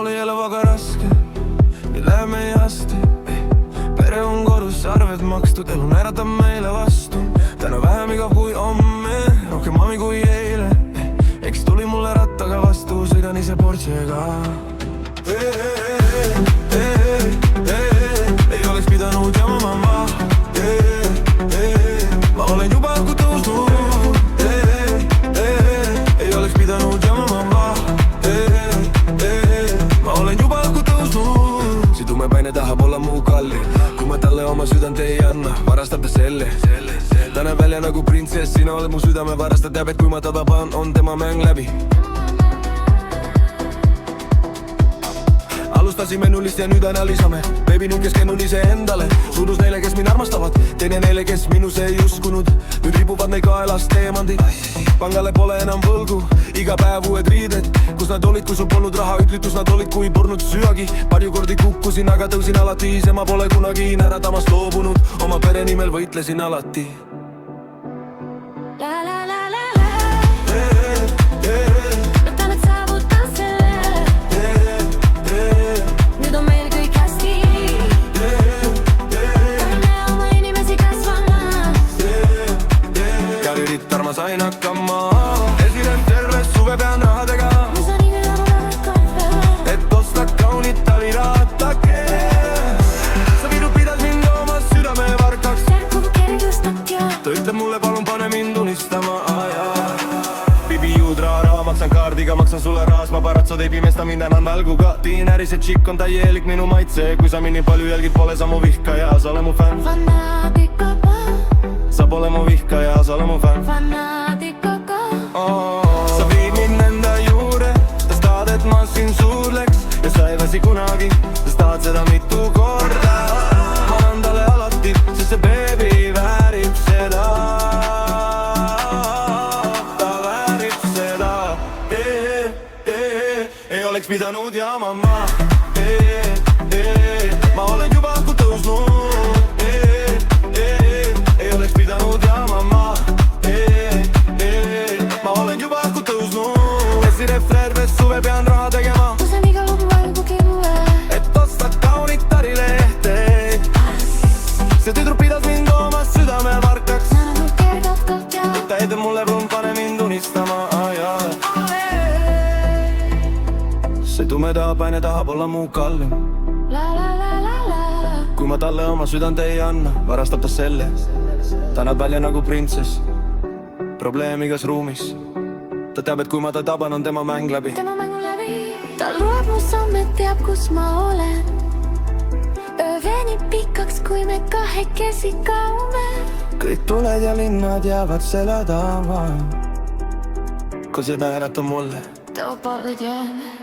oli elu väga raske, nüüd läheme ei astu. Pere on kodus, arved makstud, elu näratab meile vastu. Täna vähem igav kui homme, rohkem mami kui eile. Eks tuli mulle rattaga vastu, sõidan ise Porschega. Ei oleks pidanud jamama ma. Ma olen juba õhku tõusnud. Ei oleks pidanud jamama ma. Ma olen juba õhku tõusnud. See tumepäine tahab olla mu kalli, kui ma talle oma südant ei anna, varastab ta selle. Ta näeb välja nagu printsess, sina oled mu südame varas. Ta teab, et kui ma ta taban, on tema mäng läbi. Alustasime nullist ja nüüd aina lisame. Baby nüüd kes kennun ise endale. Suudus neile, kes mind armastavad, teine neile, kes minus ei uskunud. Nüüd ripuvad meil kaelast teemandid, pangale pole enam võlgu. Iga päev uued riided, kus nad olid, kui sul polnud raha. Ütlitus nad olid, kui purnud süagi. Palju kordi kukkusin, aga tõusin alati. Ise ma pole kunagi näratamast loobunud, oma pere nimel võitlesin alati. Võtan, et saavutan selle. Nüüd on meil kõik hästi. Tahame oma inimesi kasvama. Käririttar ma sain hakkama. Esinen terve suve pean rahadega, Mis on iga nädal kohve. et osta kaunit taliraatake. Sa vidu pidas mind oma südame varkaks. Järkuv kergustab ja Ta ütleb mulle palun pane mind unistama. Bibi juudraara, maksan kaardiga, maksan sulle raas. Ma paratsod ei pimesta mind enam välguga. Tiinärise tšikk on täielik minu maitse. Kui sa mind nii palju jälgid, pole sa mu vihkaja. Sa ole mu fänn, fanaatikoga. sa pole mu vihkaja. Sa ole mu fänn. Fanaatikoga. Sa viid mind enda juurde, sest tahad, et ma siin suudleks. Ja sa ei väsi kunagi, sest tahad seda mitu korda. Ma annan talle alati, sest see baby väärib seda. Ta väärib seda. Ei oleks pidanud jamama. Ma olen juba õhku tõusnud. Ei oleks pidanud jamama. Ma olen juba õhku tõusnud. Esine terve suve pean raha tegema, Kus on iga lugu valgu kiuve. et osta kaunit tarilehte. See tüdruk pidas mind oma südame varkaks. Nagu kergatab ja Ta ütleb mulle palun pane mind unistama. See tumedapäine tahab olla mu kallim. la. Kui ma talle oma südant ei anna, varastab ta selle. Ta näeb välja nagu printsess, probleem igas ruumis. Ta teab, et kui ma ta taban, on tema mäng läbi. Tema mängu läbi. Ta loeb mu samme, teab kus ma olen. Öö venib pikaks, kui me kahekesi kaume. Kõik tuled ja linnad jäävad selja taha, kui seda äratab mulle. Too palud jääme.